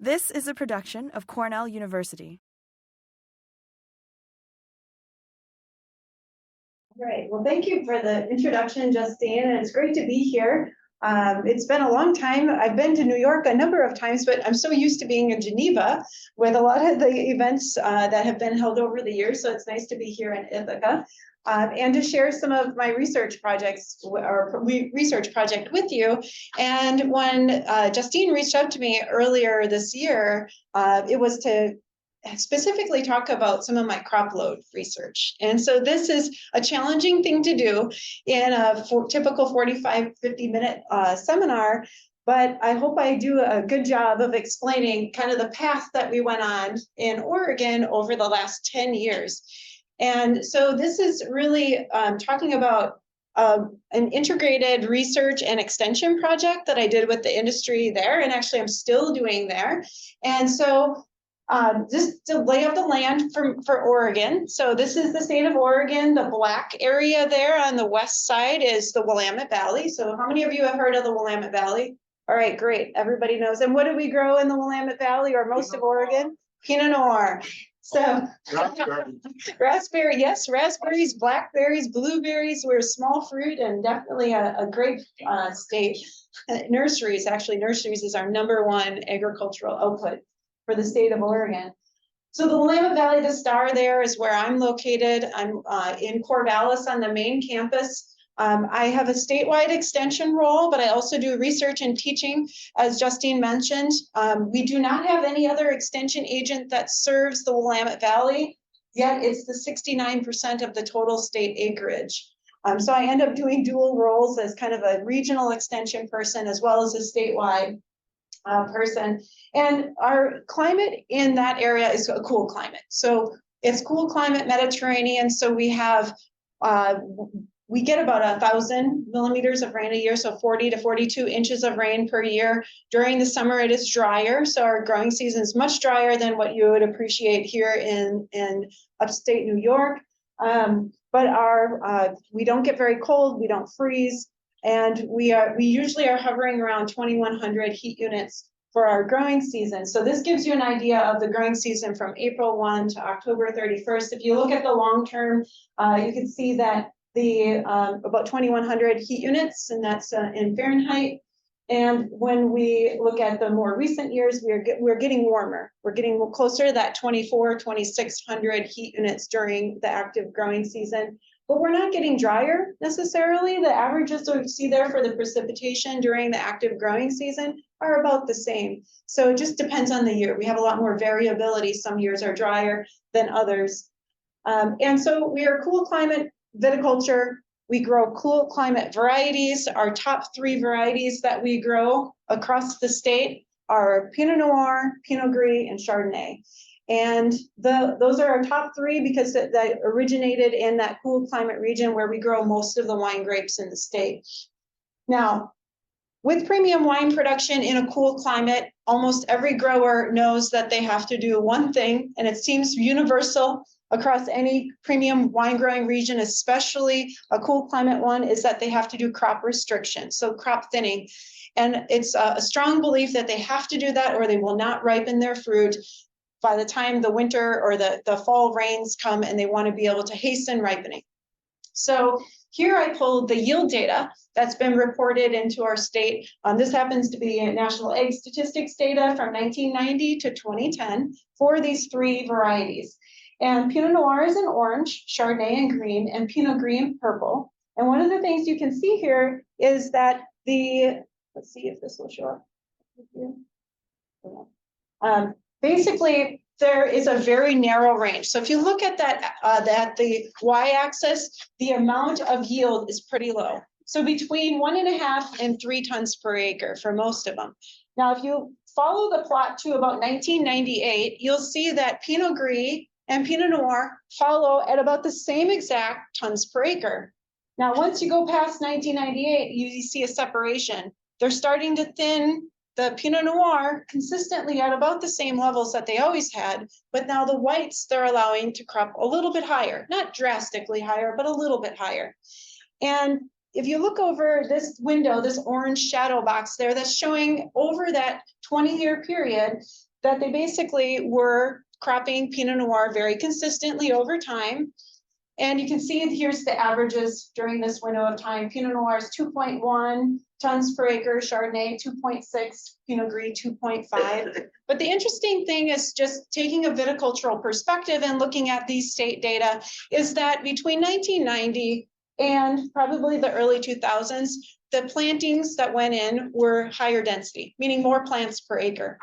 This is a production of Cornell University. Great. Well, thank you for the introduction, Justine, and it's great to be here. It's been a long time. I've been to New York a number of times, but I'm so used to being in Geneva with a lot of the events that have been held over the years. So it's nice to be here in Ithaca and to share some of my research projects or research project with you. And when Justine reached out to me earlier this year, it was to specifically talk about some of my crop load research. And so this is a challenging thing to do in a typical 45, 50-minute seminar, but I hope I do a good job of explaining kind of the path that we went on in Oregon over the last 10 years. And so this is really talking about an integrated research and extension project that I did with the industry there, and actually I'm still doing there. And so just to lay of the land for Oregon. So this is the state of Oregon. The black area there on the west side is the Willamette Valley. So how many of you have heard of the Willamette Valley? All right, great. Everybody knows. And what do we grow in the Willamette Valley or most of Oregon? Pinot Noir. So raspberry, yes, raspberries, blackberries, blueberries. We're a small fruit and definitely a grape state. Nurseries is our #1 agricultural output for the state of Oregon. So the Willamette Valley, the star there is where I'm located. I'm in Corvallis on the main campus. I have a statewide extension role, but I also do research and teaching, as Justine mentioned. We do not have any other extension agent that serves the Willamette Valley, yet it's the 69% of the total state acreage. So I end up doing dual roles as kind of a regional extension person as well as a statewide person. And our climate in that area is a cool climate. So it's cool climate, Mediterranean. So we have, we get about 1,000 millimeters of rain a year, so 40 to 42 inches of rain per year. During the summer, it is drier. So our growing season is much drier than what you would appreciate here in upstate New York. But we don't get very cold, we don't freeze. And we usually are hovering around 2,100 heat units for our growing season. So this gives you an idea of the growing season from April 1 to October 31st. If you look at the long term, you can see that the about 2,100 heat units, and that's in Fahrenheit. And when we look at the more recent years, we're getting warmer. We're getting closer to that 2,600 heat units during the active growing season. But we're not getting drier necessarily. The averages that we see there for the precipitation during the active growing season are about the same. So it just depends on the year. We have a lot more variability. Some years are drier than others. And so we are cool climate viticulture. We grow cool climate varieties. Our top 3 varieties that we grow across the state are Pinot Noir, Pinot Gris, and Chardonnay. And those are our top 3 because that originated in that cool climate region where we grow most of the wine grapes in the state. Now, with premium wine production in a cool climate, almost every grower knows that they have to do one thing, and it seems universal across any premium wine growing region, especially a cool climate one, is that they have to do crop restriction, so crop thinning. And it's a strong belief that they have to do that or they will not ripen their fruit by the time the winter or the fall rains come and they want to be able to hasten ripening. So here I pulled the yield data that's been reported into our state. This happens to be National Ag Statistics data from 1990 to 2010 for these 3 varieties. And Pinot Noir is in orange, Chardonnay in green, and Pinot Gris in purple. And one of the things you can see here is that let's see if this will show up. Basically, there is a very narrow range. So if you look at that, the y-axis, the amount of yield is pretty low. So between 1.5 and 3 tons per acre for most of them. Now, if you follow the plot to about 1998, you'll see that Pinot Gris and Pinot Noir follow at about the same exact tons per acre. Now, once you go past 1998, you see a separation. They're starting to thin the Pinot Noir consistently at about the same levels that they always had, but now the whites they're allowing to crop a little bit higher, not drastically higher, but a little bit higher. And if you look over this window, this orange shadow box there, that's showing over that 20-year period, that they basically were cropping Pinot Noir very consistently over time. And you can see here's the averages during this window of time. Pinot Noir is 2.1 tons per acre, Chardonnay 2.6, Pinot Gris 2.5. But the interesting thing is just taking a viticultural perspective and looking at these state data is that between 1990 and probably the early 2000s, the plantings that went in were higher density, meaning more plants per acre.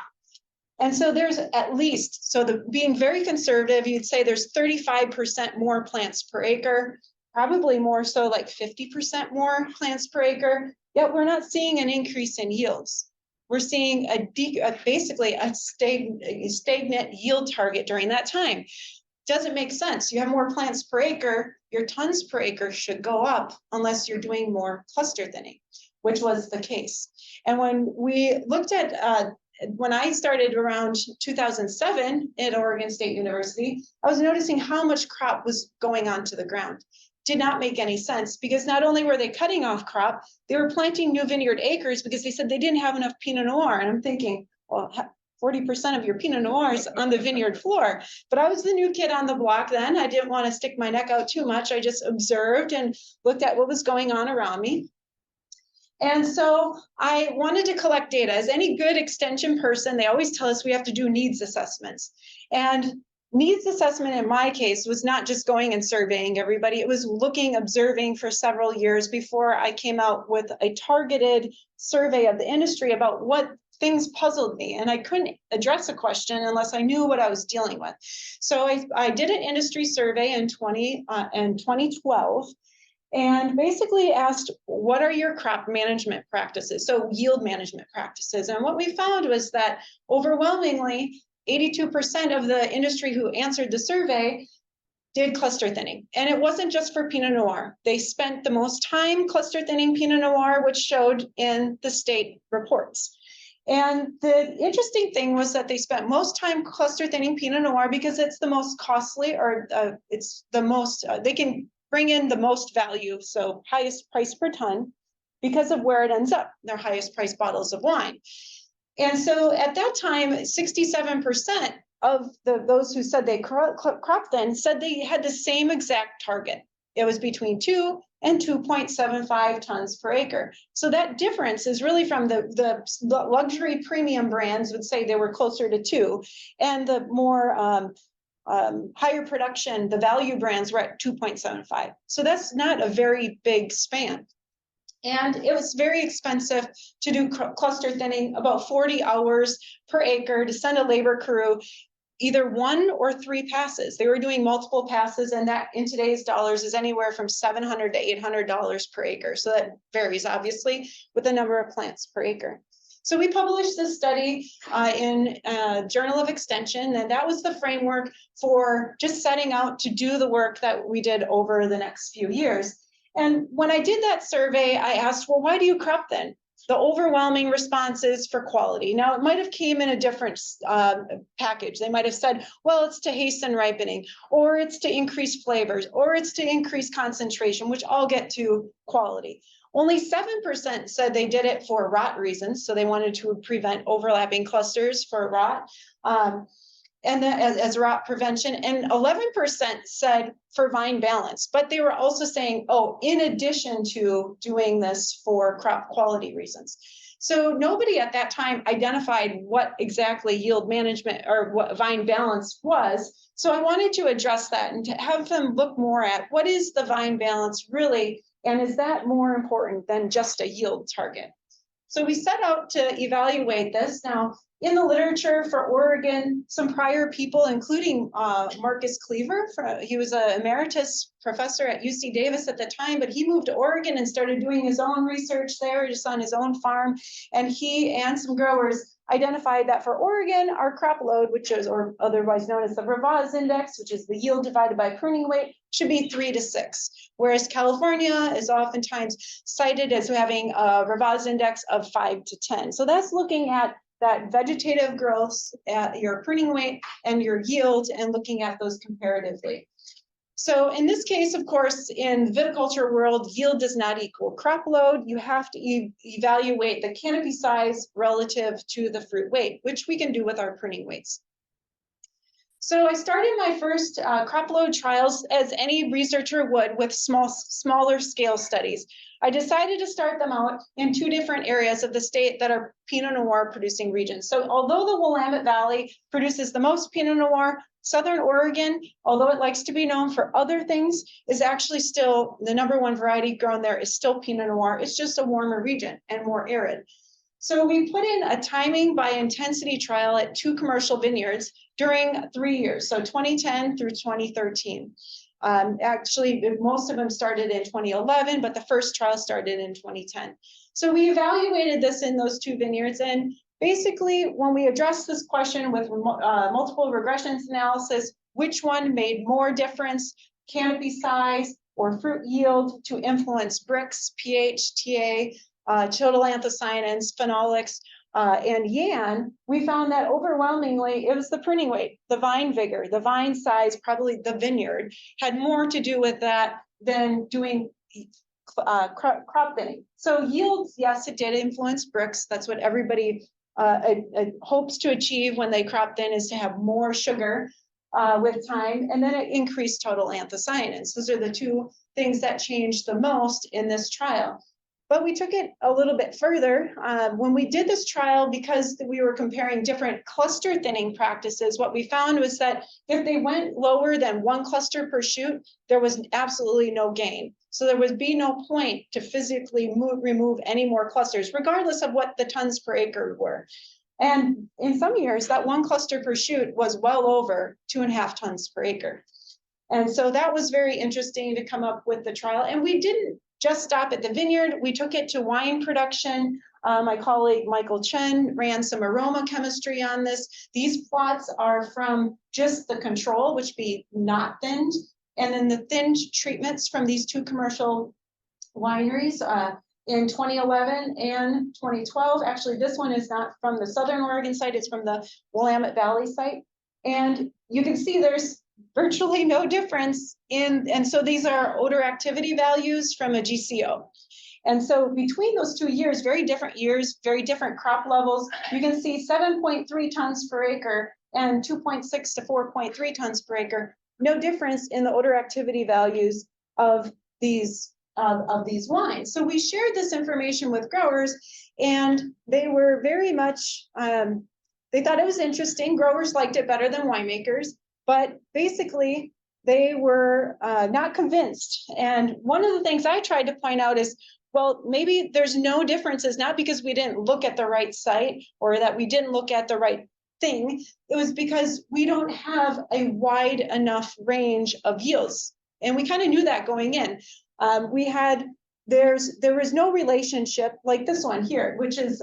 And so there's at least, so being very conservative, you'd say there's 35% more plants per acre, probably more so like 50% more plants per acre, yet we're not seeing an increase in yields. We're seeing basically a stagnant yield target during that time. Doesn't make sense. You have more plants per acre, your tons per acre should go up unless you're doing more cluster thinning, which was the case. And when we looked at when I started around 2007 at Oregon State University, I was noticing how much crop was going onto the ground. Did not make any sense because not only were they cutting off crop, they were planting new vineyard acres because they said they didn't have enough Pinot Noir. And I'm thinking, well, 40% of your Pinot Noir is on the vineyard floor. But I was the new kid on the block then. I didn't want to stick my neck out too much. I just observed and looked at what was going on around me. And so I wanted to collect data. As any good extension person, they always tell us we have to do needs assessments. And needs assessment in my case was not just going and surveying everybody. It was looking, observing for several years before I came out with a targeted survey of the industry about what things puzzled me. And I couldn't address a question unless I knew what I was dealing with. So I did an industry survey in 2012. And basically asked, what are your crop management practices? So yield management practices. And what we found was that overwhelmingly, 82% of the industry who answered the survey did cluster thinning. And it wasn't just for Pinot Noir. They spent the most time cluster thinning Pinot Noir, which showed in the state reports. And the interesting thing was that they spent most time cluster thinning Pinot Noir because it's the most costly, or it's the most, they can bring in the most value, so highest price per ton, because of where it ends up, their highest price bottles of wine. And so at that time, 67% of those who said they crop then said they had the same exact target. It was between 2 and 2.75 tons per acre. So that difference is really from the luxury premium brands would say they were closer to 2, and the more higher production, the value brands were at 2.75. So that's not a very big span. And it was very expensive to do cluster thinning, about 40 hours per acre to send a labor crew, either 1 or 3 passes. They were doing multiple passes, and that in today's dollars is anywhere from $700 to $800 per acre. So that varies obviously with the number of plants per acre. So we published this study in Journal of Extension, and that was the framework for just setting out to do the work that we did over the next few years. And when I did that survey, I asked, well, why do you crop then? The overwhelming response is for quality. Now, it might have came in a different package. They might have said, well, it's to hasten ripening, or it's to increase flavors, or it's to increase concentration, which all get to quality. Only 7% said they did it for rot reasons, so they wanted to prevent overlapping clusters for rot, and then as rot prevention, and 11% said for vine balance. But they were also saying, oh, in addition to doing this for crop quality reasons. So nobody at that time identified what exactly yield management or what vine balance was. So I wanted to address that and to have them look more at what is the vine balance really, and is that more important than just a yield target? So we set out to evaluate this. Now, in the literature for Oregon, some prior people, including Marcus Cleaver, he was an emeritus professor at UC Davis at the time, but he moved to Oregon and started doing his own research there, just on his own farm. And he and some growers identified that for Oregon, our crop load, which is, or otherwise known as the Ravaz index, which is the yield divided by pruning weight, should be 3 to 6. Whereas California is oftentimes cited as having a Ravaz index of 5 to 10. So that's looking at that vegetative growth, at your pruning weight and your yield, and looking at those comparatively. So in this case, of course, in the viticulture world, yield does not equal crop load. You have to evaluate the canopy size relative to the fruit weight, which we can do with our pruning weights. So I started my first crop load trials, as any researcher would, with smaller scale studies. I decided to start them out in 2 different areas of the state that are Pinot Noir producing regions. So although the Willamette Valley produces the most Pinot Noir, Southern Oregon, although it likes to be known for other things, is actually still the #1 variety grown there is still Pinot Noir. It's just a warmer region and more arid. So we put in a timing by intensity trial at 2 commercial vineyards during 3 years, so 2010 through 2013. Actually, most of them started in 2011, but the first trial started in 2010. So we evaluated this in those 2 vineyards, and basically, when we addressed this question with multiple regressions analysis, which one made more difference, canopy size or fruit yield, to influence Brix, pH, TA, total anthocyanins, phenolics, and YAN, we found that overwhelmingly it was the pruning weight, the vine vigor, the vine size, probably the vineyard, had more to do with that than doing crop thinning. So yields, yes, it did influence Brix. That's what everybody hopes to achieve when they crop thin, is to have more sugar with time, and then it increased total anthocyanins. Those are the 2 things that changed the most in this trial. But we took it a little bit further. When we did this trial, because we were comparing different cluster thinning practices, what we found was that if they went lower than 1 cluster per shoot, there was absolutely no gain. So there would be no point to physically remove any more clusters, regardless of what the tons per acre were. And in some years, that 1 cluster per shoot was well over 2.5 tons per acre. And so that was very interesting to come up with the trial. And we didn't just stop at the vineyard. We took it to wine production. My colleague Michael Chen ran some aroma chemistry on this. These plots are from just the control, which be not thinned, and then the thinned treatments from these 2 commercial wineries in 2011 and 2012. Actually, this one is not from the Southern Oregon site, it's from the Willamette Valley site. And you can see there's virtually no difference and so these are odor activity values from a GCO. And so between those 2 years, very different crop levels, you can see 7.3 tons per acre and 2.6 to 4.3 tons per acre. No difference in the odor activity values of these wines. So we shared this information with growers, and they were very much, they thought it was interesting. Growers liked it better than winemakers. But basically, they were not convinced. And one of the things I tried to point out is, well, maybe there's no differences, not because we didn't look at the right site or that we didn't look at the right thing. It was because we don't have a wide enough range of yields. And we kind of knew that going in. There was no relationship like this one here, which is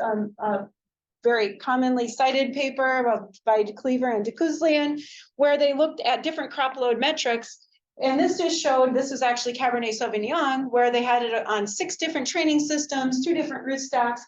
very commonly cited paper by Cleaver and DeKuzlian, where they looked at different crop load metrics. And this just showed, this is actually Cabernet Sauvignon, where they had it on 6 different training systems, 2 different rootstocks.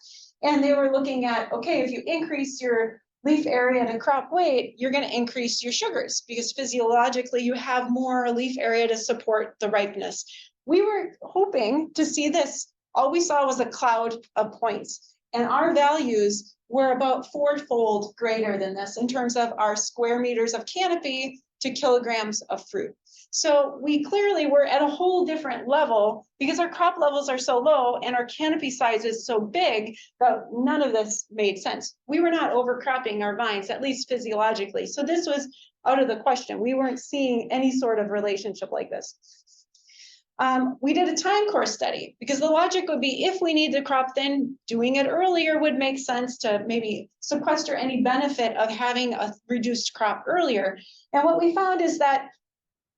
And they were looking at, okay, if you increase your leaf area to crop weight, you're going to increase your sugars because physiologically you have more leaf area to support the ripeness. We were hoping to see this. All we saw was a cloud of points. And our values were about 4-fold greater than this in terms of our square meters of canopy to kilograms of fruit. So we clearly were at a whole different level because our crop levels are so low and our canopy size is so big that none of this made sense. We were not overcropping our vines, at least physiologically. So this was out of the question. We weren't seeing any sort of relationship like this. We did a time course study because the logic would be if we need to crop thin, doing it earlier would make sense to maybe sequester any benefit of having a reduced crop earlier. And what we found is that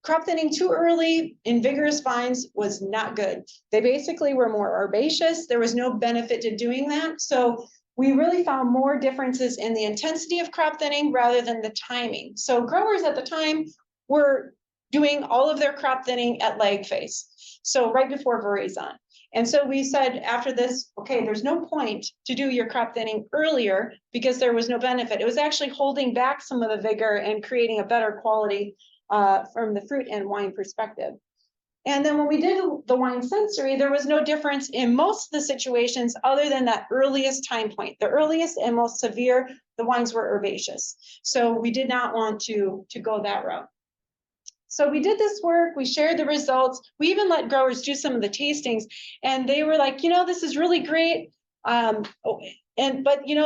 crop thinning too early in vigorous vines was not good. They basically were more herbaceous. There was no benefit to doing that. So we really found more differences in the intensity of crop thinning rather than the timing. So growers at the time were doing all of their crop thinning at lag phase, so right before veraison. And so we said after this, okay, there's no point to do your crop thinning earlier because there was no benefit. It was actually holding back some of the vigor and creating a better quality from the fruit and wine perspective. And then when we did the wine sensory, there was no difference in most of the situations other than that earliest time point. The earliest and most severe, the wines were herbaceous. So we did not want to go that route. So we did this work, we shared the results, we even let growers do some of the tastings, and they were like, this is really great. But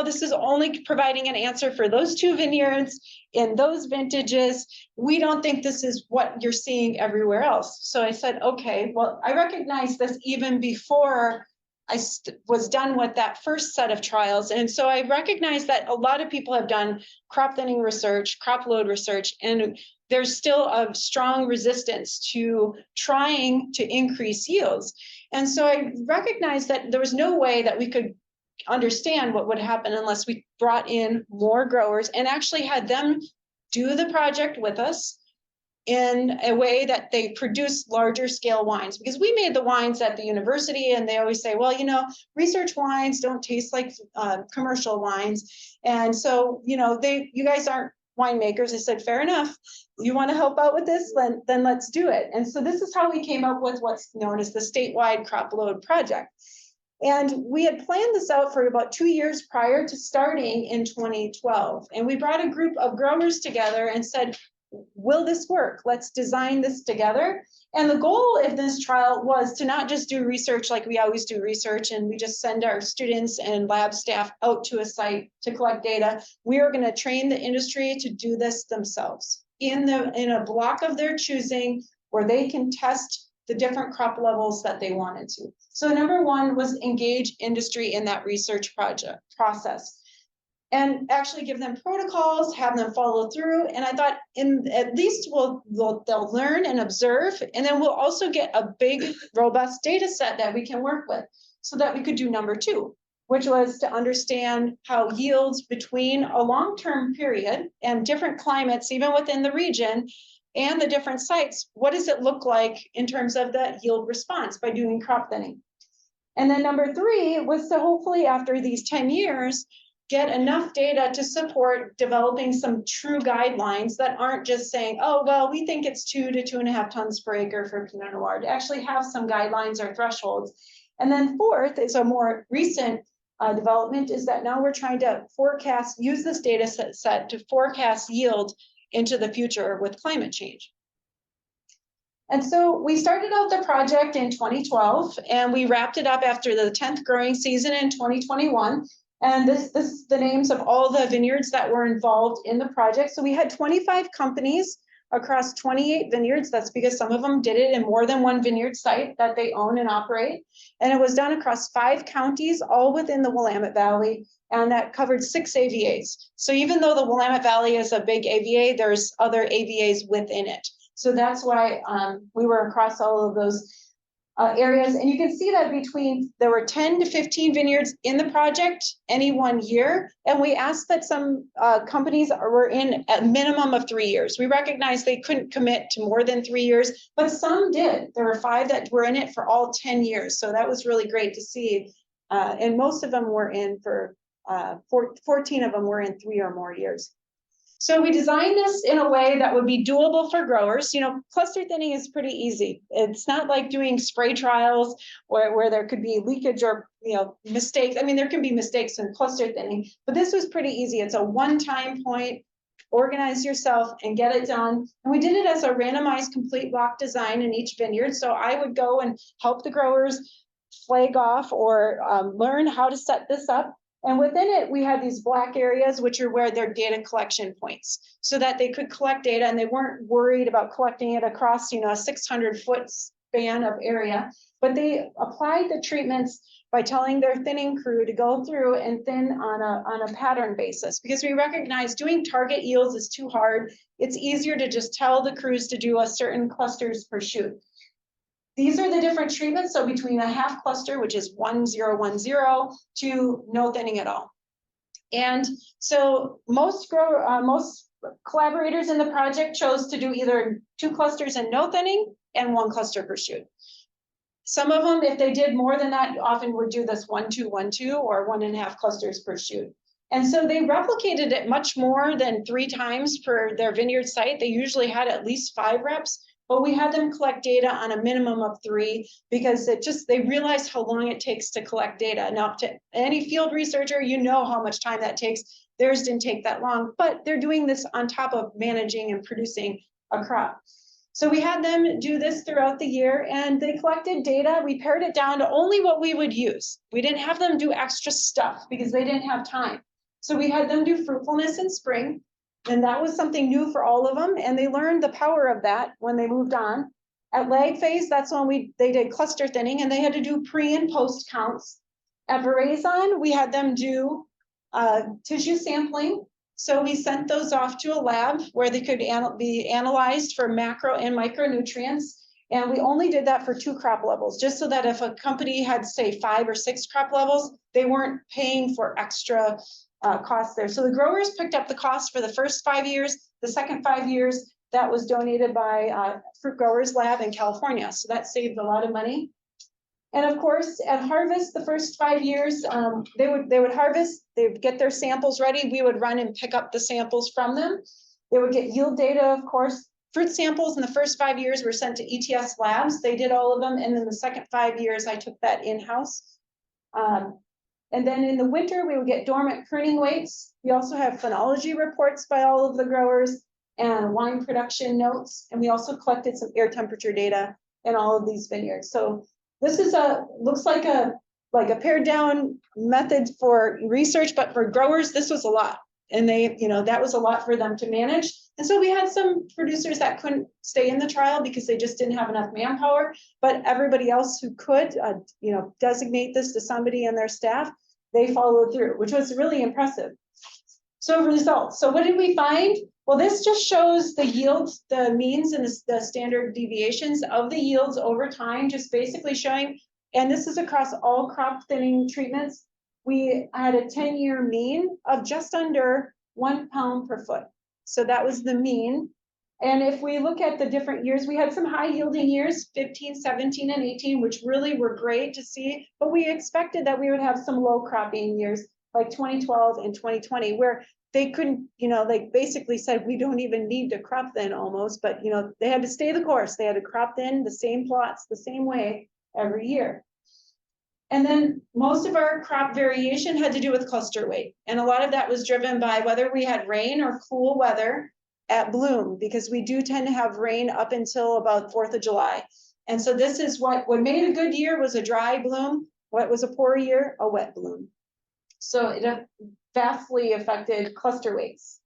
this is only providing an answer for those 2 vineyards in those vintages. We don't think this is what you're seeing everywhere else. So I said, okay, well, I recognized this even before I was done with that first set of trials. And so I recognized that a lot of people have done crop thinning research, crop load research, and there's still a strong resistance to trying to increase yields. And so I recognized that there was no way that we could understand what would happen unless we brought in more growers and actually had them do the project with us in a way that they produce larger scale wines. Because we made the wines at the university, and they always say, well, research wines don't taste like commercial wines. And so, you guys aren't winemakers. I said, fair enough. You want to help out with this? Then let's do it. And so this is how we came up with what's known as the statewide crop load project. And we had planned this out for about 2 years prior to starting in 2012. And we brought a group of growers together and said, will this work? Let's design this together. And the goal of this trial was to not just do research like we always do research, and we just send our students and lab staff out to a site to collect data. We are going to train the industry to do this themselves in a block of their choosing, where they can test the different crop levels that they wanted to. So number 1 was engage industry in that research process, and actually give them protocols, have them follow through. And I thought, at least they'll learn and observe, and then we'll also get a big, robust data set that we can work with, so that we could do number 2, which was to understand how yields between a long-term period and different climates, even within the region, and the different sites, what does it look like in terms of that yield response by doing crop thinning? And then number 3 was to hopefully, after these 10 years, get enough data to support developing some true guidelines that aren't just saying, oh, well, we think it's 2 to 2.5 tons per acre for Pinot Noir, to actually have some guidelines or thresholds. And then 4th is a more recent development, is that now we're trying to use this data set to forecast yield into the future with climate change. And so we started out the project in 2012, and we wrapped it up after the 10th growing season in 2021. And this is the names of all the vineyards that were involved in the project. So we had 25 companies across 28 vineyards. That's because some of them did it in more than one vineyard site that they own and operate. And it was done across 5 counties, all within the Willamette Valley, and that covered 6 AVAs. So even though the Willamette Valley is a big AVA, there's other AVAs within it. So that's why we were across all of those areas. And you can see that there were 10 to 15 vineyards in the project any one year. And we asked that some companies were in a minimum of 3 years. We recognized they couldn't commit to more than 3 years, but some did. There were 5 that were in it for all 10 years. So that was really great to see. And most of them were in for 14 of them were in 3 or more years. So we designed this in a way that would be doable for growers. Cluster thinning is pretty easy. It's not like doing spray trials where there could be leakage or mistakes. I mean, there can be mistakes in cluster thinning, but this was pretty easy. It's a one-time point. Organize yourself and get it done. And we did it as a randomized complete block design in each vineyard. So I would go and help the growers flag off or learn how to set this up. And within it, we had these black areas, which are where their data collection points, so that they could collect data and they weren't worried about collecting it across, a 600-foot span of area. But they applied the treatments by telling their thinning crew to go through and thin on a pattern basis, because we recognize doing target yields is too hard. It's easier to just tell the crews to do a certain clusters per shoot. These are the different treatments. So between a half cluster, which is 1010, to no thinning at all. And so most collaborators in the project chose to do either 2 clusters and no thinning and 1 cluster per shoot. Some of them, if they did more than that, often would do this 1-2-1-2 or 1.5 clusters per shoot. And so they replicated it much more than 3 times per their vineyard site. They usually had at least 5 reps, but we had them collect data on a minimum of 3 because they realized how long it takes to collect data. Now, to any field researcher, you know how much time that takes. Theirs didn't take that long, but they're doing this on top of managing and producing a crop. So we had them do this throughout the year, and they collected data. We pared it down to only what we would use. We didn't have them do extra stuff because they didn't have time. So we had them do fruitfulness in spring, and that was something new for all of them, and they learned the power of that when they moved on. At lag phase, that's when they did cluster thinning, and they had to do pre and post counts. At veraison, we had them do tissue sampling. So we sent those off to a lab where they could be analyzed for macro and micronutrients. And we only did that for 2 crop levels, just so that if a company had, say, 5 or 6 crop levels, they weren't paying for extra costs there. So the growers picked up the cost for the first 5 years. The second 5 years, that was donated by Fruit Growers Lab in California. So that saved a lot of money. And of course, at harvest, the first 5 years, they would harvest, they would get their samples ready. We would run and pick up the samples from them. They would get yield data, of course. Fruit samples in the first 5 years were sent to ETS labs. They did all of them. And then the second 5 years, I took that in-house. And then in the winter, we would get dormant pruning weights. We also have phenology reports by all of the growers and wine production notes. And we also collected some air temperature data in all of these vineyards. So this is looks like a pared down method for research, but for growers, this was a lot. And that was a lot for them to manage. And so we had some producers that couldn't stay in the trial because they just didn't have enough manpower, but everybody else who could, designate this to somebody in their staff, they followed through, which was really impressive. So results. So what did we find? Well, this just shows the yields, the means and the standard deviations of the yields over time, just basically showing, and this is across all crop thinning treatments. We had a 10-year mean of just under 1 pound per foot. So that was the mean. And if we look at the different years, we had some high yielding years, 15, 17, and 18, which really were great to see. But we expected that we would have some low cropping years like 2012 and 2020, where they couldn't, they basically said, we don't even need to crop thin almost, but, they had to stay the course. They had to crop thin the same plots the same way every year. And then most of our crop variation had to do with cluster weight. And a lot of that was driven by whether we had rain or cool weather at bloom, because we do tend to have rain up until about 4th of July. And so this is what made a good year was a dry bloom. What was a poor year? A wet bloom. So it vastly affected cluster weights.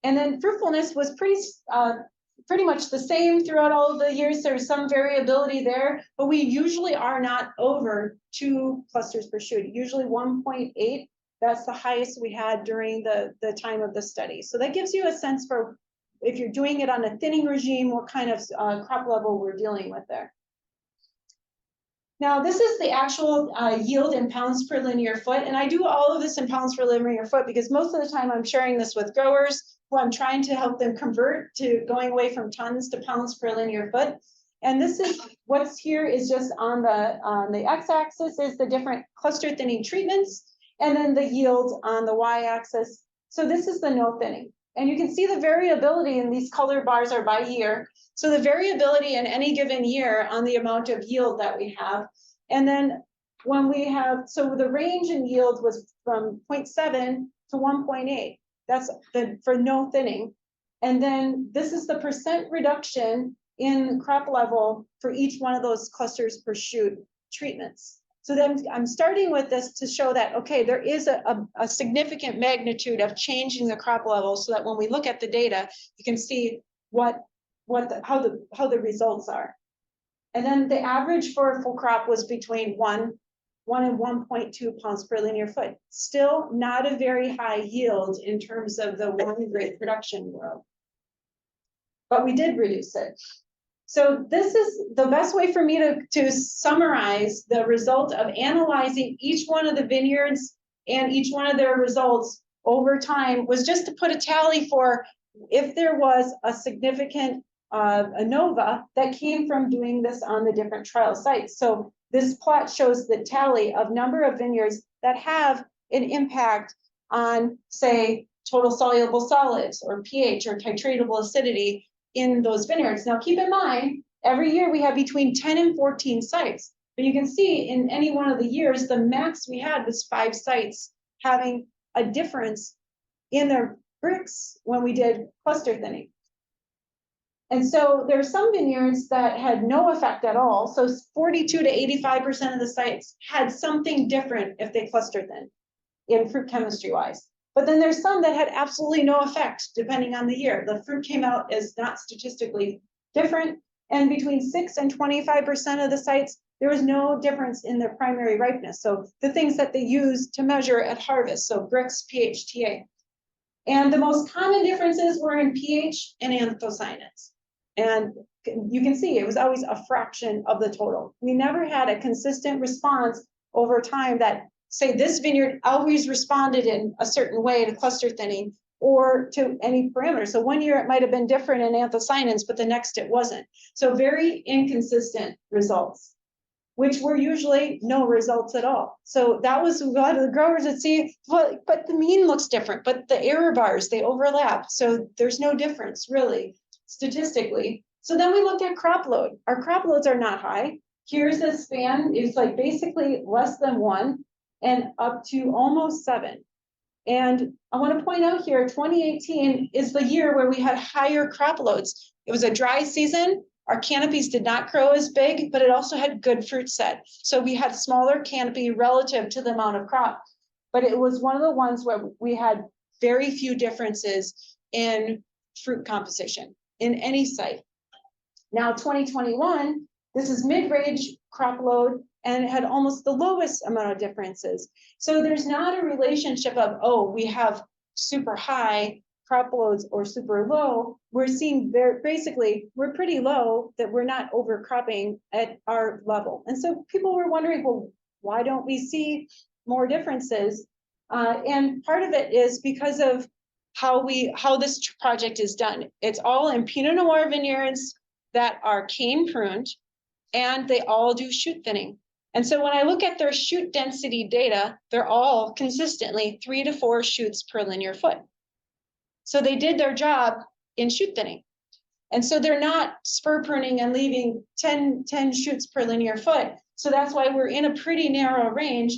And then fruitfulness was pretty much the same throughout all of the years. There's some variability there, but we usually are not over 2 clusters per shoot, usually 1.8. That's the highest we had during the time of the study. So that gives you a sense for, if you're doing it on a thinning regime, what kind of crop level we're dealing with there. Now, this is the actual yield in pounds per linear foot. And I do all of this in pounds per linear foot because most of the time I'm sharing this with growers who I'm trying to help them convert to going away from tons to pounds per linear foot. And this is what's here is just on the x-axis is the different cluster thinning treatments, and then the yield on the y-axis. So this is the no thinning. And you can see the variability in these colored bars are by year. So the variability in any given year on the amount of yield that we have. And then when we have, so the range in yield was from 0.7 to 1.8. That's for no thinning. And then this is the percent reduction in crop level for each one of those clusters per shoot treatments. So then I'm starting with this to show that, okay, there is a significant magnitude of changing the crop level so that when we look at the data, you can see how the results are. And then the average for a full crop was between 1 and 1.2 pounds per linear foot. Still not a very high yield in terms of the wine grape production world. But we did reduce it. So this is the best way for me to summarize the result of analyzing each one of the vineyards and each one of their results over time was just to put a tally for if there was a significant ANOVA that came from doing this on the different trial sites. So this plot shows the tally of number of vineyards that have an impact on, say, total soluble solids or pH or titratable acidity in those vineyards. Now, keep in mind, every year we have between 10 and 14 sites. But you can see in any one of the years, the max we had was 5 sites having a difference in their bricks when we did cluster thinning. And so there are some vineyards that had no effect at all. So 42 to 85% of the sites had something different if they cluster thin in fruit chemistry wise. But then there's some that had absolutely no effect depending on the year. The fruit came out as not statistically different. And between 6 and 25% of the sites, there was no difference in their primary ripeness. So the things that they use to measure at harvest, so bricks, pH, TA. And the most common differences were in pH and anthocyanins. And you can see it was always a fraction of the total. We never had a consistent response over time that, say, this vineyard always responded in a certain way to cluster thinning or to any parameter. So one year it might have been different in anthocyanins, but the next it wasn't. So very inconsistent results, which were usually no results at all. So that was a lot of the growers that see, well, but the mean looks different, but the error bars, they overlap. So there's no difference really statistically. So then we looked at crop load. Our crop loads are not high. Here's a span, it's like basically less than 1 and up to almost 7. And I want to point out here, 2018 is the year where we had higher crop loads. It was a dry season. Our canopies did not grow as big, but it also had good fruit set. So we had smaller canopy relative to the amount of crop. But it was one of the ones where we had very few differences in fruit composition in any site. Now, 2021, this is mid-range crop load, and it had almost the lowest amount of differences. So there's not a relationship of, oh, we have super high crop loads or super low. We're seeing basically, we're pretty low, that we're not overcropping at our level. And so people were wondering, well, why don't we see more differences? And part of it is because of how this project is done. It's all in Pinot Noir vineyards that are cane pruned, and they all do shoot thinning. And so when I look at their shoot density data, they're all consistently 3 to 4 shoots per linear foot. So they did their job in shoot thinning. And so they're not spur pruning and leaving 10 shoots per linear foot. So that's why we're in a pretty narrow range.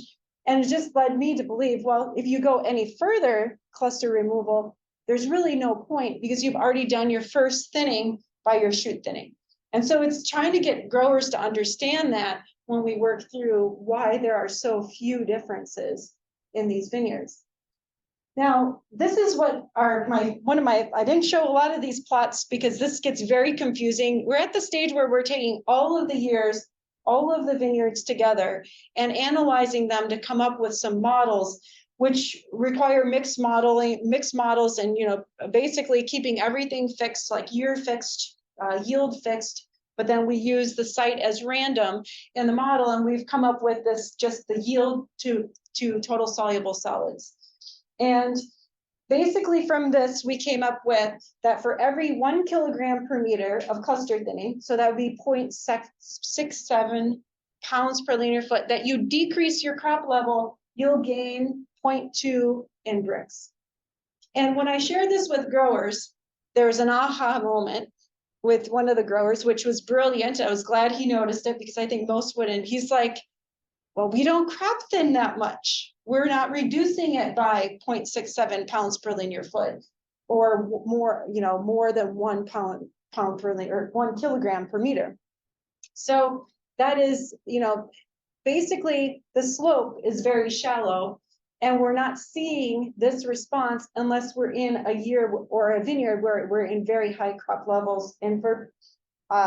And it just led me to believe, well, if you go any further cluster removal, there's really no point because you've already done your first thinning by your shoot thinning. And so it's trying to get growers to understand that when we work through why there are so few differences in these vineyards. Now, this is what I didn't show a lot of these plots because this gets very confusing. We're at the stage where we're taking all of the years, all of the vineyards together and analyzing them to come up with some models which require mixed models and, basically keeping everything fixed, like year fixed, yield fixed, but then we use the site as random in the model, and we've come up with this, just the yield to total soluble solids. And basically from this, we came up with that for every 1 kilogram per meter of cluster thinning, so that would be 0.67 pounds per linear foot, that you decrease your crop level, you'll gain 0.2 in bricks. And when I shared this with growers, there was an aha moment with one of the growers, which was brilliant. I was glad he noticed it because I think most wouldn't. He's like, well, we don't crop thin that much. We're not reducing it by 0.67 pounds per linear foot or more, more than 1 pound per linear, or 1 kilogram per meter. So that is, basically the slope is very shallow, and we're not seeing this response unless we're in a year or a vineyard where we're in very high crop levels. And for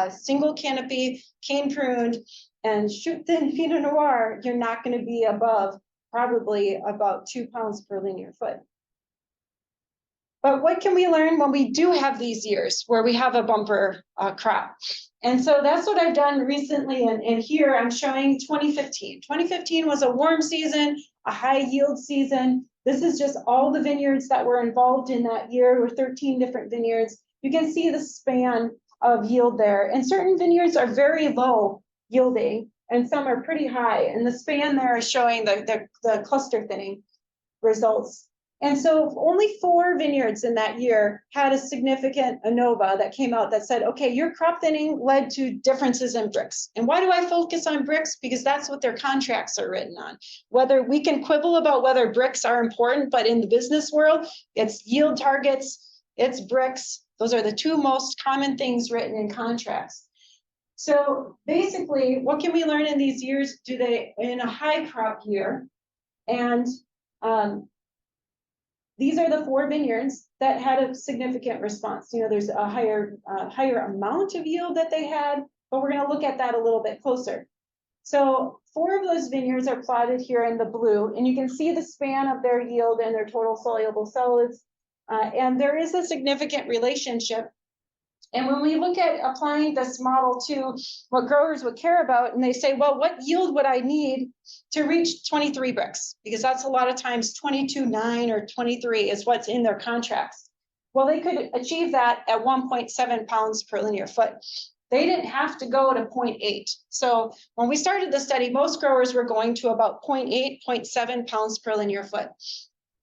single canopy, cane pruned, and shoot thin Pinot Noir, you're not going to be above probably about 2 pounds per linear foot. But what can we learn when we do have these years where we have a bumper crop? And so that's what I've done recently. And here I'm showing 2015. 2015 was a warm season, a high yield season. This is just all the vineyards that were involved in that year. There were 13 different vineyards. You can see the span of yield there. And certain vineyards are very low yielding, and some are pretty high. And the span there is showing the cluster thinning results. And so only 4 vineyards in that year had a significant ANOVA that came out that said, okay, your crop thinning led to differences in bricks. And why do I focus on bricks? Because that's what their contracts are written on. Whether we can quibble about whether bricks are important, but in the business world, it's yield targets, it's bricks. Those are the 2 most common things written in contracts. So basically, what can we learn in these years? Do they in a high crop year? And these are the 4 vineyards that had a significant response. You know, there's a higher amount of yield that they had, but we're going to look at that a little bit closer. So 4 of those vineyards are plotted here in the blue, and you can see the span of their yield and their total soluble solids. And there is a significant relationship. And when we look at applying this model to what growers would care about, and they say, well, what yield would I need to reach 23 bricks? Because that's a lot of times 22.9 or 23 is what's in their contracts. Well, they could achieve that at 1.7 pounds per linear foot. They didn't have to go to 0.8. So when we started the study, most growers were going to about 0.8, 0.7 pounds per linear foot.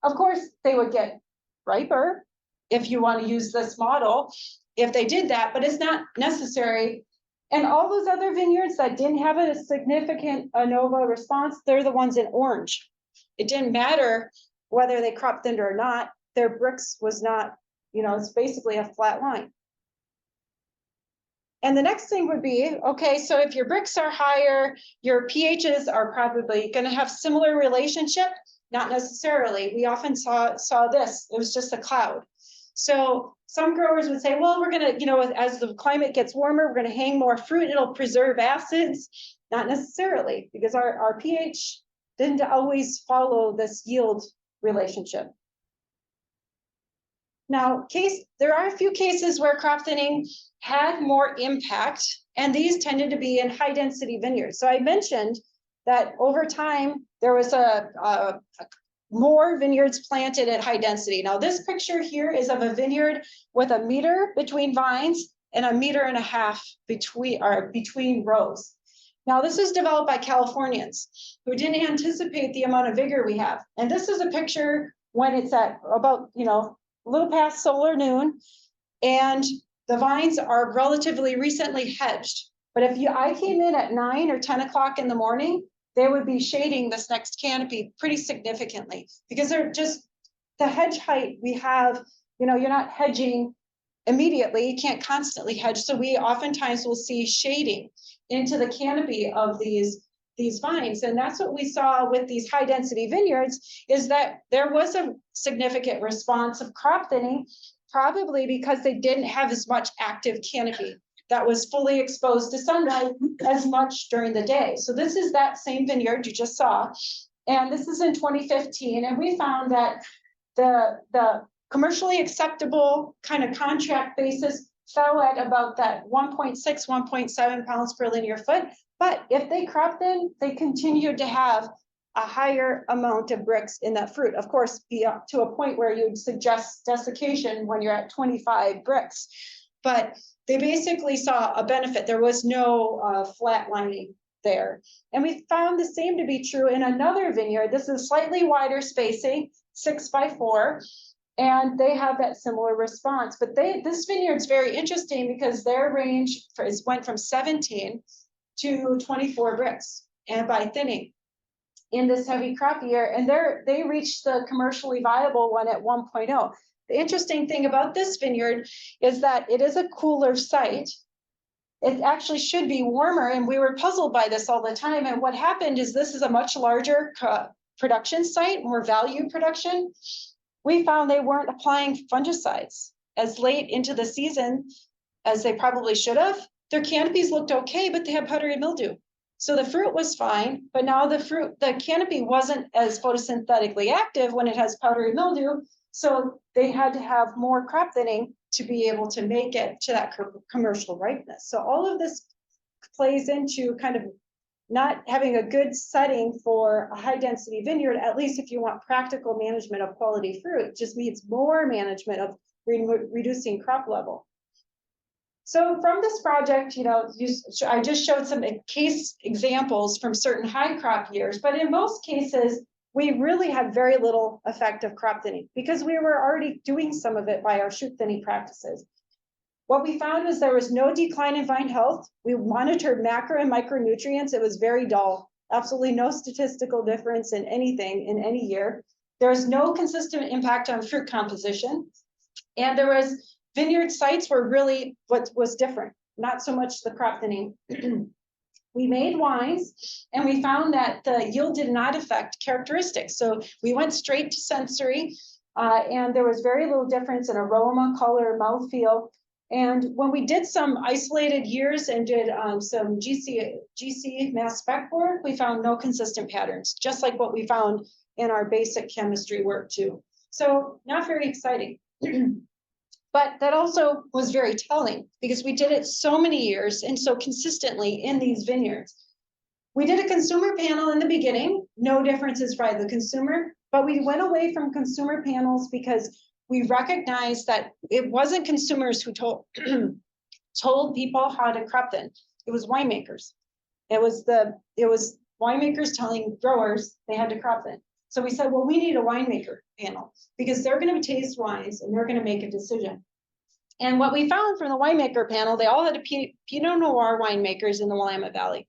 Of course, they would get riper if you want to use this model, if they did that, but it's not necessary. And all those other vineyards that didn't have a significant ANOVA response, they're the ones in orange. It didn't matter whether they crop thinned or not, their bricks was not, you know, it's basically a flat line. And the next thing would be, okay, so if your bricks are higher, your pHs are probably going to have similar relationship. Not necessarily. We often saw this. It was just a cloud. So some growers would say, well, we're going to, you know, as the climate gets warmer, we're going to hang more fruit. It'll preserve acids. Not necessarily, because our pH didn't always follow this yield relationship. Now, there are a few cases where crop thinning had more impact, and these tended to be in high density vineyards. So I mentioned that over time, there was more vineyards planted at high density. Now, this picture here is of a vineyard with 1 meter between vines and 1.5 meters between rows. Now, this was developed by Californians who didn't anticipate the amount of vigor we have. And this is a picture when it's at about, you know, a little past solar noon, and the vines are relatively recently hedged. But if I came in at 9 or 10 o'clock in the morning, they would be shading this next canopy pretty significantly, because they're just the hedge height we have, you know, you're not hedging immediately, you can't constantly hedge. So we oftentimes will see shading into the canopy of these vines. And that's what we saw with these high density vineyards, is that there was a significant response of crop thinning, probably because they didn't have as much active canopy that was fully exposed to sunlight as much during the day. So this is that same vineyard you just saw. And this is in 2015. And we found that the commercially acceptable kind of contract basis fell at about that 1.6, 1.7 pounds per linear foot. But if they crop thin, they continued to have a higher amount of bricks in that fruit. Of course, be up to a point where you'd suggest desiccation when you're at 25 bricks. But they basically saw a benefit. There was no flatlining there. And we found the same to be true in another vineyard. This is slightly wider spacing, 6 by 4, and they have that similar response. But this vineyard's very interesting because their range went from 17 to 24 bricks, and by thinning in this heavy crop year, and they reached the commercially viable one at 1.0. The interesting thing about this vineyard is that it is a cooler site. It actually should be warmer, and we were puzzled by this all the time. And what happened is this is a much larger production site, more value production. We found they weren't applying fungicides as late into the season as they probably should have. Their canopies looked okay, but they had powdery mildew. So the fruit was fine, but now the canopy wasn't as photosynthetically active when it has powdery mildew. So they had to have more crop thinning to be able to make it to that commercial ripeness. So all of this plays into kind of not having a good setting for a high density vineyard, at least if you want practical management of quality fruit, just means more management of reducing crop level. So from this project, you know, I just showed some case examples from certain high crop years, but in most cases, we really had very little effect of crop thinning because we were already doing some of it by our shoot thinning practices. What we found was there was no decline in vine health. We monitored macro and micronutrients. It was very dull, absolutely no statistical difference in anything in any year. There was no consistent impact on fruit composition. And there was vineyard sites were really what was different, not so much the crop thinning. We made wines and we found that the yield did not affect characteristics. So we went straight to sensory and there was very little difference in aroma, color, mouthfeel. And when we did some isolated years and did some GC mass spec work, we found no consistent patterns, just like what we found in our basic chemistry work too. So not very exciting. But that also was very telling because we did it so many years and so consistently in these vineyards. We did a consumer panel in the beginning, no differences by the consumer, but we went away from consumer panels because we recognized that it wasn't consumers who told people how to crop thin. It was winemakers. It was winemakers telling growers they had to crop thin. So we said, well, we need a winemaker panel because they're going to taste wines and they're going to make a decision. And what we found from the winemaker panel, they all had a Pinot Noir winemakers in the Willamette Valley.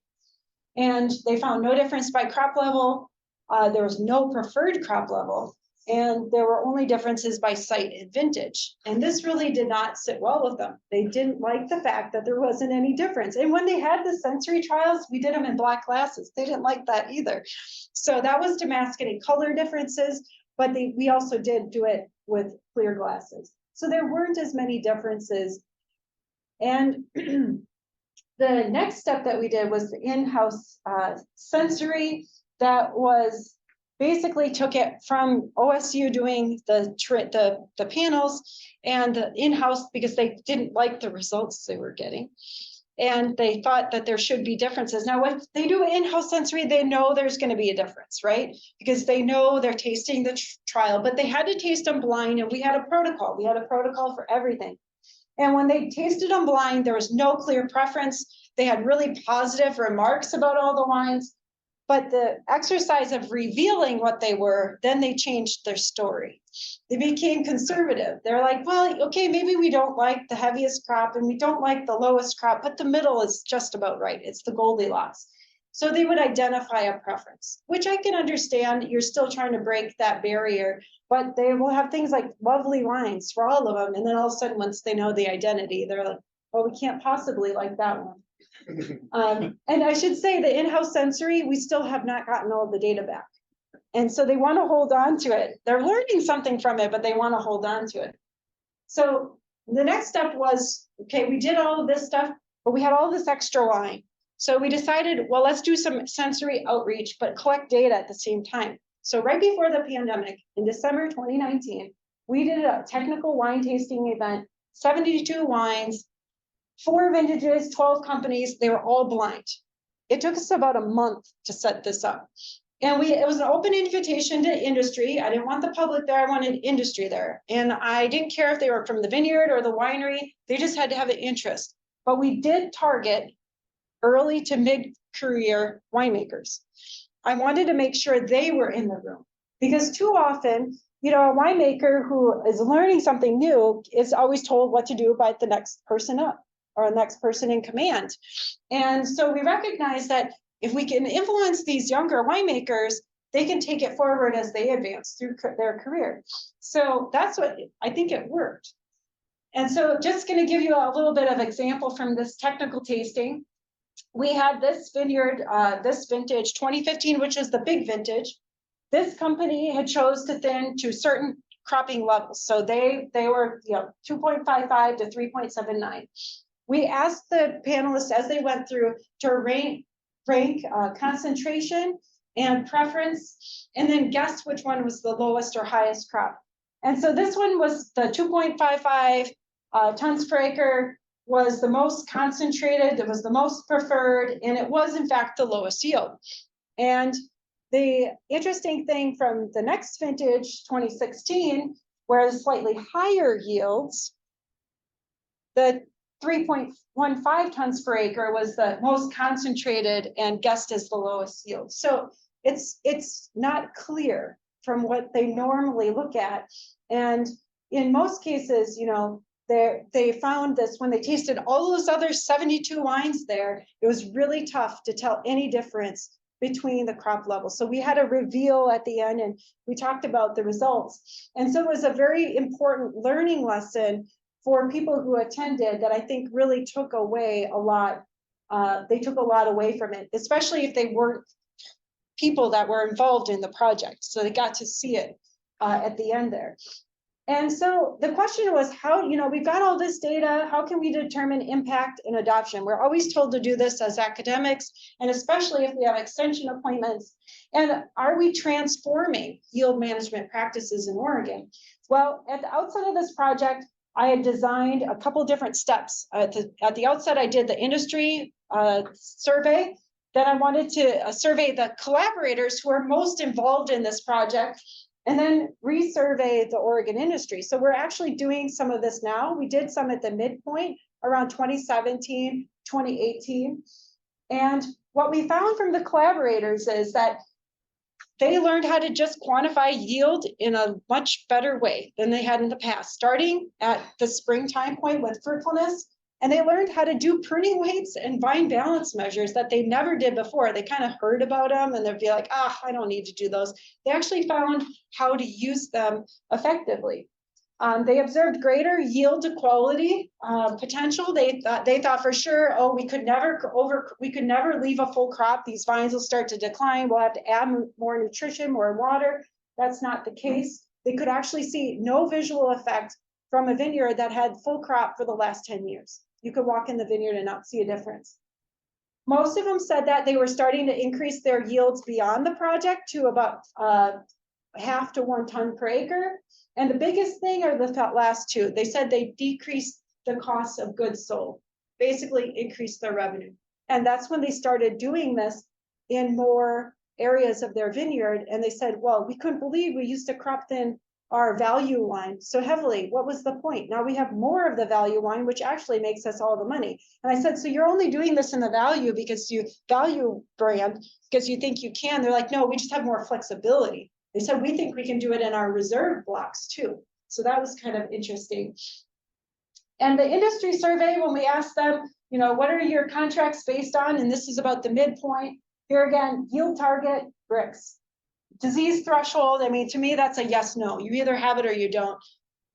And they found no difference by crop level. There was no preferred crop level. And there were only differences by site and vintage. And this really did not sit well with them. They didn't like the fact that there wasn't any difference. And when they had the sensory trials, we did them in black glasses. They didn't like that either. So that was to mask any color differences, but we also did do it with clear glasses. So there weren't as many differences. And the next step that we did was the in-house sensory that was basically took it from OSU doing the panels and the in-house because they didn't like the results they were getting. And they thought that there should be differences. Now, when they do in-house sensory, they know there's going to be a difference, right? Because they know they're tasting the trial, but they had to taste them blind and we had a protocol. We had a protocol for everything. And when they tasted them blind, there was no clear preference. They had really positive remarks about all the wines. But the exercise of revealing what they were, then they changed their story. They became conservative. They're like, well, okay, maybe we don't like the heaviest crop and we don't like the lowest crop, but the middle is just about right. It's the Goldilocks. So they would identify a preference, which I can understand. You're still trying to break that barrier, but they will have things like lovely wines for all of them. And then all of a sudden, once they know the identity, they're like, well, we can't possibly like that one. And I should say the in-house sensory, we still have not gotten all the data back. And so they want to hold on to it. They're learning something from it, but they want to hold on to it. So the next step was, okay, we did all of this stuff, but we had all this extra wine. So we decided, well, let's do some sensory outreach, but collect data at the same time. So right before the pandemic, in December 2019, we did a technical wine tasting event, 72 wines, 4 vintages, 12 companies, they were all blind. It took us about a month to set this up. And it was an open invitation to industry. I didn't want the public there, I wanted industry there. And I didn't care if they were from the vineyard or the winery, they just had to have an interest. But we did target early to mid-career winemakers. I wanted to make sure they were in the room because too often, a winemaker who is learning something new is always told what to do by the next person up or the next person in command. And so we recognize that if we can influence these younger winemakers, they can take it forward as they advance through their career. So that's what I think it worked. And so just going to give you a little bit of example from this technical tasting. We had this vineyard, this vintage 2015, which is the big vintage. This company had chose to thin to certain cropping levels. So they were 2.55 to 3.79. We asked the panelists as they went through to rank concentration and preference, and then guess which one was the lowest or highest crop. And so this one was the 2.55 tons per acre, was the most concentrated, it was the most preferred, and it was in fact the lowest yield. And the interesting thing from the next vintage, 2016, where the slightly higher yields, the 3.15 tons per acre was the most concentrated and guessed as the lowest yield. So it's not clear from what they normally look at. And in most cases, you know, they found this when they tasted all those other 72 wines there, it was really tough to tell any difference between the crop levels. So we had a reveal at the end and we talked about the results. And so it was a very important learning lesson for people who attended that I think really took away a lot. They took a lot away from it, especially if they weren't people that were involved in the project. So they got to see it at the end there. And so the question was how, you know, we've got all this data, how can we determine impact and adoption? We're always told to do this as academics, and especially if we have extension appointments. And are we transforming yield management practices in Oregon? Well, at the outset of this project, I had designed a couple different steps. At the outset, I did the industry survey. Then I wanted to survey the collaborators who are most involved in this project, and then resurvey the Oregon industry. So we're actually doing some of this now. We did some at the midpoint around 2017, 2018. And what we found from the collaborators is that they learned how to just quantify yield in a much better way than they had in the past, starting at the springtime point with fruitfulness. And they learned how to do pruning weights and vine balance measures that they never did before. They kind of heard about them and they'd be like, I don't need to do those. They actually found how to use them effectively. They observed greater yield to quality potential. They thought for sure, we could never leave a full crop. These vines will start to decline. We'll have to add more nutrition, more water. That's not the case. They could actually see no visual effect from a vineyard that had full crop for the last 10 years. You could walk in the vineyard and not see a difference. Most of them said that they were starting to increase their yields beyond the project to about 0.5 to 1 ton per acre. And the biggest thing are the last two. They said they decreased the cost of goods sold, basically increased their revenue. And that's when they started doing this in more areas of their vineyard. And they said, well, we couldn't believe we used to crop thin our value wine so heavily. What was the point? Now we have more of the value wine, which actually makes us all the money. And I said, so you're only doing this in the value because you value brand because you think you can. They're like, no, we just have more flexibility. They said, we think we can do it in our reserve blocks too. So that was kind of interesting. And the industry survey, when we asked them, you know, what are your contracts based on? And this is about the midpoint. Here again, yield target, bricks. Disease threshold, I mean, to me, that's a yes, no. You either have it or you don't.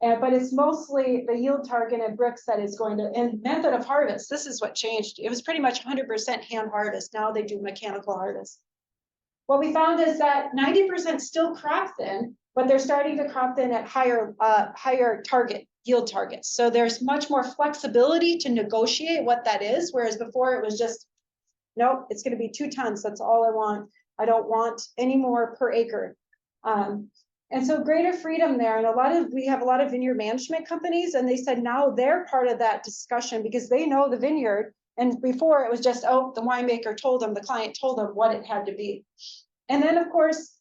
But it's mostly the yield target and bricks that is going to, and method of harvest, this is what changed. It was pretty much 100% hand harvest. Now they do mechanical harvest. What we found is that 90% still crop thin, but they're starting to crop thin at higher target, yield targets. So there's much more flexibility to negotiate what that is, whereas before it was just, nope, it's going to be 2 tons. That's all I want. I don't want any more per acre. And so greater freedom there. And we have a lot of vineyard management companies, and they said now they're part of that discussion because they know the vineyard. And before it was just, the winemaker told them, the client told them what it had to be. And then of course,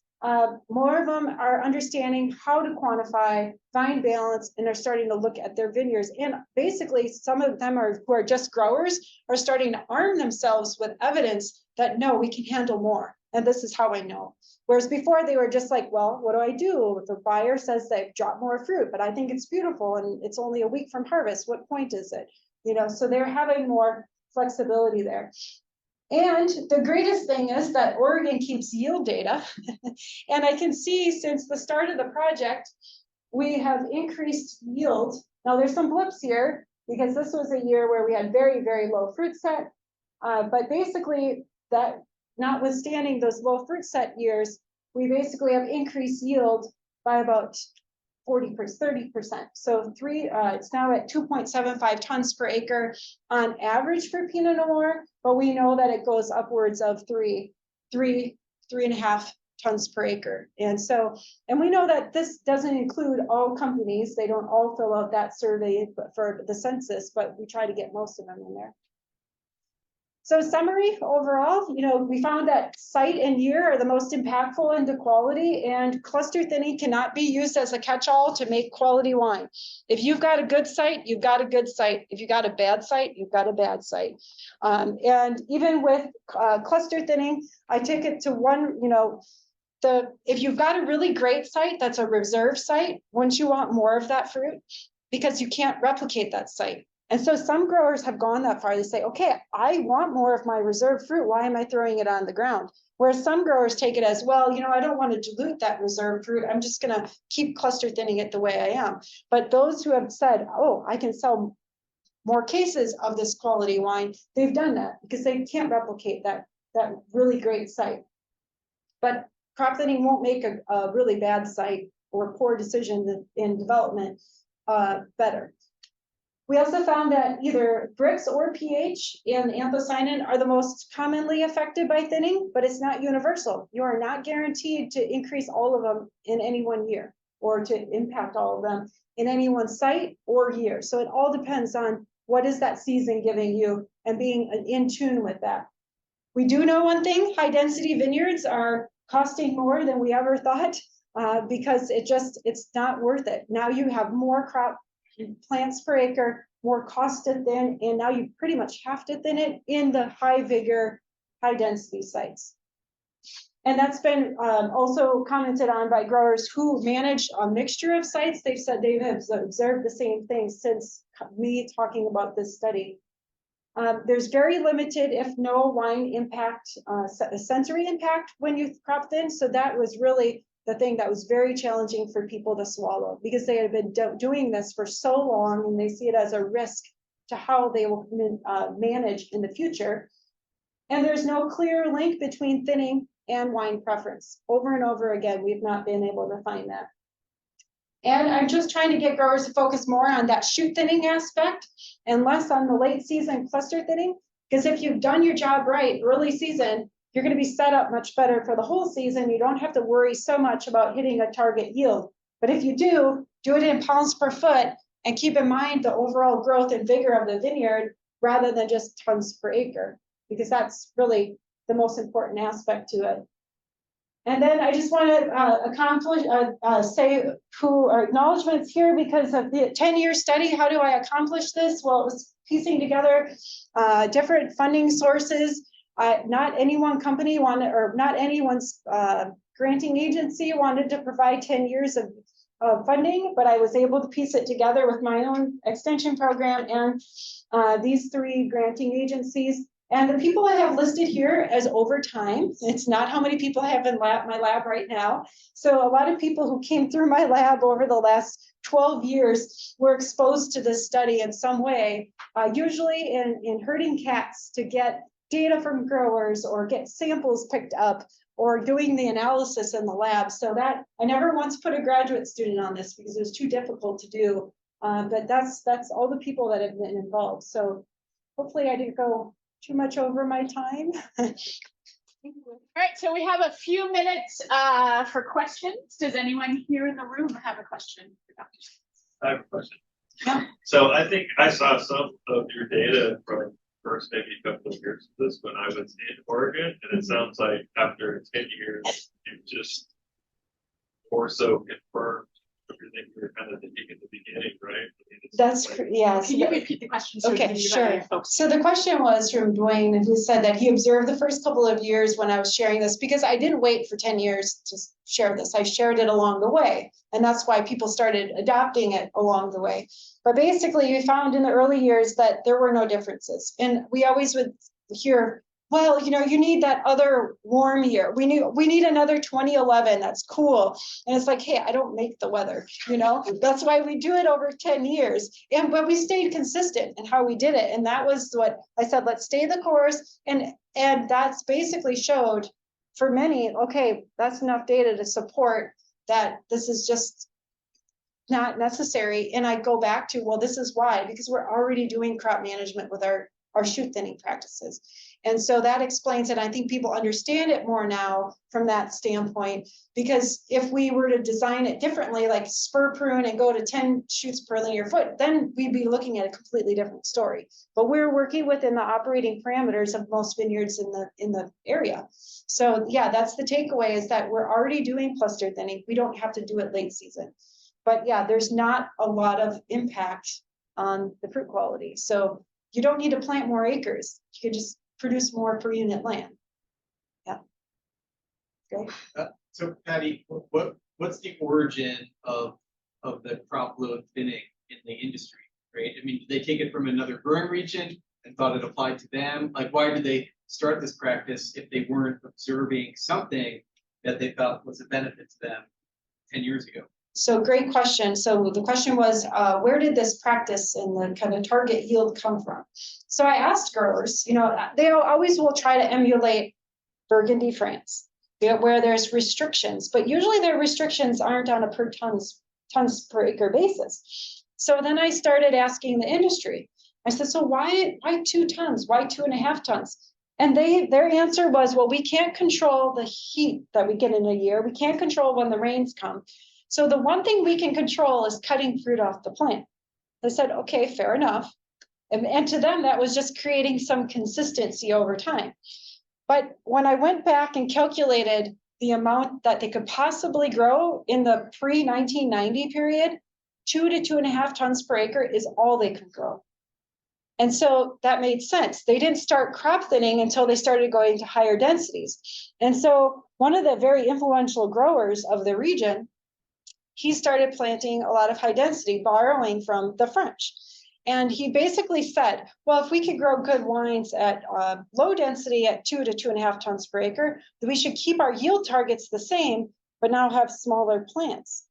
more of them are understanding how to quantify vine balance, and are starting to look at their vineyards. And basically some of them who are just growers are starting to arm themselves with evidence that no, we can handle more. And this is how I know. Whereas before they were just like, well, what do I do? If the buyer says they've dropped more fruit, but I think it's beautiful and it's only a week from harvest, what point is it? You know, so they're having more flexibility there. And the greatest thing is that Oregon keeps yield data. And I can see since the start of the project, we have increased yield. Now there's some blips here because this was a year where we had very, very low fruit set. But basically that, notwithstanding those low fruit set years, we basically have increased yield by about 30%. So it's now at 2.75 tons per acre on average for Pinot Noir, but we know that it goes upwards of 3.5 tons per acre. And we know that this doesn't include all companies. They don't all fill out that survey for the census, but we try to get most of them in there. So summary overall, we found that site and year are the most impactful into quality, and cluster thinning cannot be used as a catch-all to make quality wine. If you've got a good site, you've got a good site. If you got a bad site, you've got a bad site. And even with cluster thinning, I take it to one, if you've got a really great site, that's a reserve site, wouldn't you want more of that fruit? Because you can't replicate that site. And so some growers have gone that far. They say, okay, I want more of my reserve fruit. Why am I throwing it on the ground? Whereas some growers take it as, well, I don't want to dilute that reserve fruit. I'm just going to keep cluster thinning it the way I am. But those who have said, oh, I can sell more cases of this quality wine, they've done that because they can't replicate that really great site. But crop thinning won't make a really bad site or poor decision in development better. We also found that either Brix or pH and anthocyanin are the most commonly affected by thinning, but it's not universal. You are not guaranteed to increase all of them in any one year or to impact all of them in any one site or year. So it all depends on what is that season giving you and being in tune with that. We do know one thing, high density vineyards are costing more than we ever thought because it's not worth it. Now you have more crop plants per acre, more cost to thin, and now you pretty much have to thin it in the high vigor, high density sites. And that's been also commented on by growers who manage a mixture of sites. They've said they have observed the same thing since me talking about this study. There's very limited, if no, wine impact, sensory impact when you crop thin. So that was really the thing that was very challenging for people to swallow because they had been doing this for so long and they see it as a risk to how they will manage in the future. And there's no clear link between thinning and wine preference. Over and over again, we've not been able to find that. And I'm just trying to get growers to focus more on that shoot thinning aspect and less on the late season cluster thinning. Because if you've done your job right early season, you're going to be set up much better for the whole season. You don't have to worry so much about hitting a target yield. But if you do it in pounds per foot and keep in mind the overall growth and vigor of the vineyard rather than just tons per acre, because that's really the most important aspect to it. And then I just want to say who are acknowledgements here because of the 10-year study. How do I accomplish this? Well, it was piecing together different funding sources. Not any one company wanted, or not anyone's granting agency wanted to provide 10 years of funding, but I was able to piece it together with my own extension program and these three granting agencies. And the people I have listed here as over time, it's not how many people I have in my lab right now. So a lot of people who came through my lab over the last 12 years were exposed to this study in some way, usually in herding cats to get data from growers or get samples picked up or doing the analysis in the lab. So that I never once put a graduate student on this because it was too difficult to do. But that's all the people that have been involved. So hopefully I didn't go too much over my time. All right, so we have a few minutes for questions. Does anyone here in the room have a question for Dr. I have a question. Yeah. So I think I saw some of your data from first maybe a couple of years of this when I was in Oregon, and it sounds like after 10 years, you just more so confirmed everything you were kind of thinking at the beginning, right? I mean, That's yes. Can you repeat the question? So Okay, sure. folks? So the question was from Dwayne, who said that he observed the first couple of years when I was sharing this, because I didn't wait for 10 years to share this. I shared it along the way. And that's why people started adopting it along the way. But basically, we found in the early years that there were no differences. And we always would hear, well, you need that other warm year. We need another 2011. That's cool. And it's like, hey, I don't make the weather, That's why we do it over 10 years. But we stayed consistent in how we did it. And that was what I said, let's stay the course. And that's basically showed for many, okay, that's enough data to support that this is just not necessary. And I go back to, well, this is why, because we're already doing crop management with our our shoot thinning practices. And so that explains it. I think people understand it more now from that standpoint, because if we were to design it differently, like spur prune and go to 10 shoots per linear foot, then we'd be looking at a completely different story. But we're working within the operating parameters of most vineyards in the area. So yeah, that's the takeaway, is that we're already doing cluster thinning. We don't have to do it late season. But yeah, there's not a lot of impact on the fruit quality. So you don't need to plant more acres. You can just produce more per unit land. Yeah. Great. So Patty, what's the origin of the crop load thinning in the industry, right? I mean, did they take it from another growing region and thought it applied to them? Like, why did they start this practice if they weren't observing something that they thought was a benefit to them 10 years ago? So great question. So the question was, where did this practice and the kind of target yield come from? So I asked growers, they always will try to emulate Burgundy, France, where there's restrictions, but usually their restrictions aren't on a per tons per acre basis. So then I started asking the industry. I said, so why 2 tons? Why 2.5 tons? And their answer was, well, we can't control the heat that we get in a year. We can't control when the rains come. So the one thing we can control is cutting fruit off the plant. I said, okay, fair enough. And to them, that was just creating some consistency over time. But when I went back and calculated the amount that they could possibly grow in the pre-1990 period, 2 to 2.5 tons per acre is all they could grow. And so that made sense. They didn't start crop thinning until they started going to higher densities. And so one of the very influential growers of the region, he started planting a lot of high density, borrowing from the French. And he basically said, well, if we could grow good wines at low density at 2 to 2.5 tons per acre, then we should keep our yield targets the same, but now have smaller plants,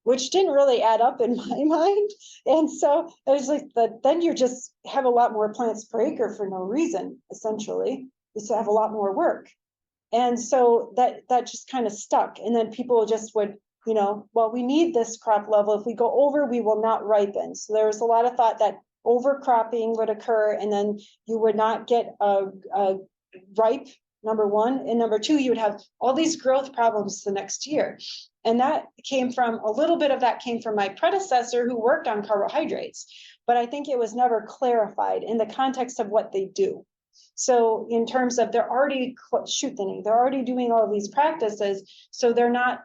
which didn't really add up in my mind. And so I was like, then you just have a lot more plants per acre for no reason, essentially. You just have a lot more work. And so that just kind of stuck. And then people just would, well, we need this crop level. If we go over, we will not ripen. So there was a lot of thought that overcropping would occur, and then you would not get a ripe, number one. And number two, you would have all these growth problems the next year. And that came from, a little bit of that came from my predecessor who worked on carbohydrates. But I think it was never clarified in the context of what they do. So in terms of, they're already shoot thinning, they're already doing all of these practices. So they're not,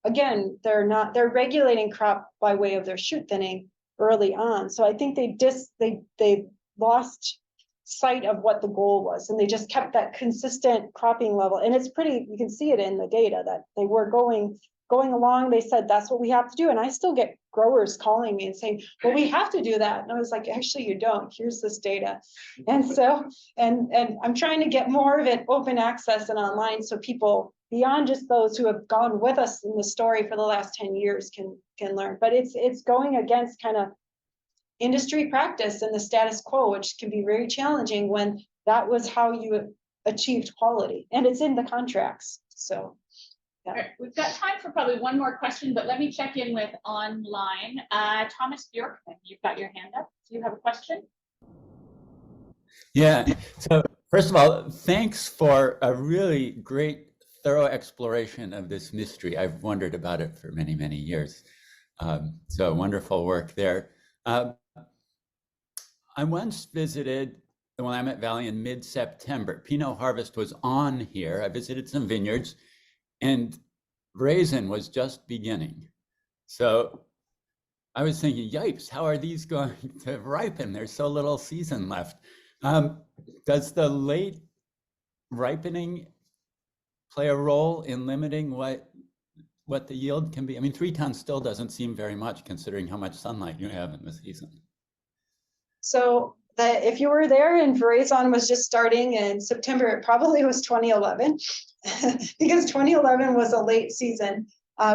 again, they're regulating crop by way of their shoot thinning early on. So I think they lost sight of what the goal was, and they just kept that consistent cropping level. And it's pretty, you can see it in the data that they were going along. They said, that's what we have to do. And I still get growers calling me and saying, well, we have to do that. And I was like, actually, you don't. Here's this data. And so, and I'm trying to get more of it open access and online, so people beyond just those who have gone with us in the story for the last 10 years can learn. But it's going against kind of industry practice and the status quo, which can be very challenging when that was how you achieved quality, and it's in the contracts. So yeah. All right, we've got time for probably one more question, but let me check in with online. Thomas Bjorkman, you've got your hand up. Do you have a question? Yeah, so first of all, thanks for a really great, thorough exploration of this mystery. I've wondered about it for many, many years. So wonderful work there. I once visited the Willamette Valley in mid-September. Pinot harvest was on here. I visited some vineyards, and raisin was just beginning. So I was thinking, yipes, how are these going to ripen? There's so little season left. Does the late ripening play a role in limiting what the yield can be? I mean, 3 tons still doesn't seem very much considering how much sunlight you have in the season. So if you were there and Veraison was just starting in September, it probably was 2011 because 2011 was a late season.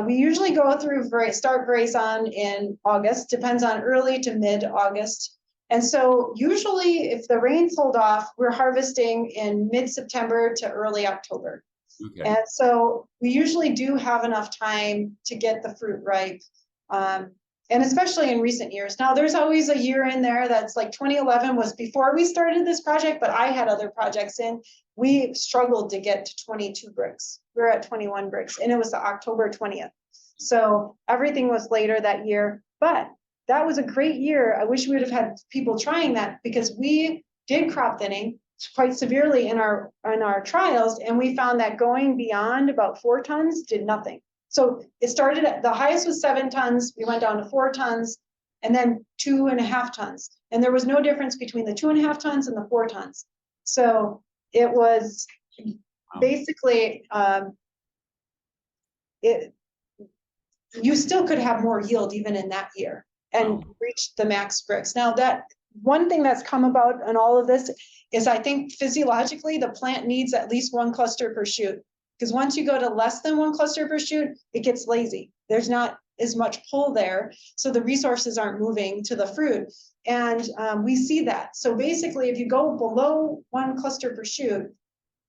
We usually go through start Veraison in August, depends on early to mid-August. And so usually if the rains hold off, we're harvesting in mid-September to early October. Okay. And so we usually do have enough time to get the fruit ripe. And especially in recent years. Now, there's always a year in there that's like 2011 was before we started this project, but I had other projects in. We struggled to get to 22 bricks. We were at 21 bricks, and it was the October 20th. So everything was later that year, but that was a great year. I wish we would have had people trying that, because we did crop thinning quite severely in our trials, and we found that going beyond about 4 tons did nothing. So it started at the highest was 7 tons, we went down to 4 tons, and then 2.5 tons. And there was no difference between the 2.5 tons and the 4 tons. So it was basically, you still could have more yield even in that year and reach the max bricks. Now, that one thing that's come about in all of this is, I think physiologically the plant needs at least 1 cluster per shoot. Because once you go to less than 1 cluster per shoot, it gets lazy. There's not as much pull there, so the resources aren't moving to the fruit. And we see that. So basically, if you go below 1 cluster per shoot,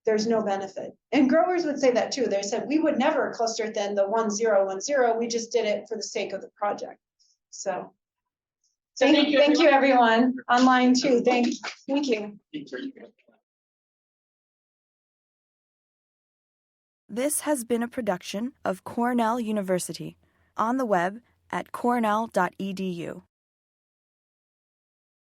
there's no benefit. And growers would say that too. They said, we would never cluster thin the 1010. We just did it for the sake of the project. So thank you everyone online too. Thank you. This has been a production of Cornell University, on the web at cornell.edu.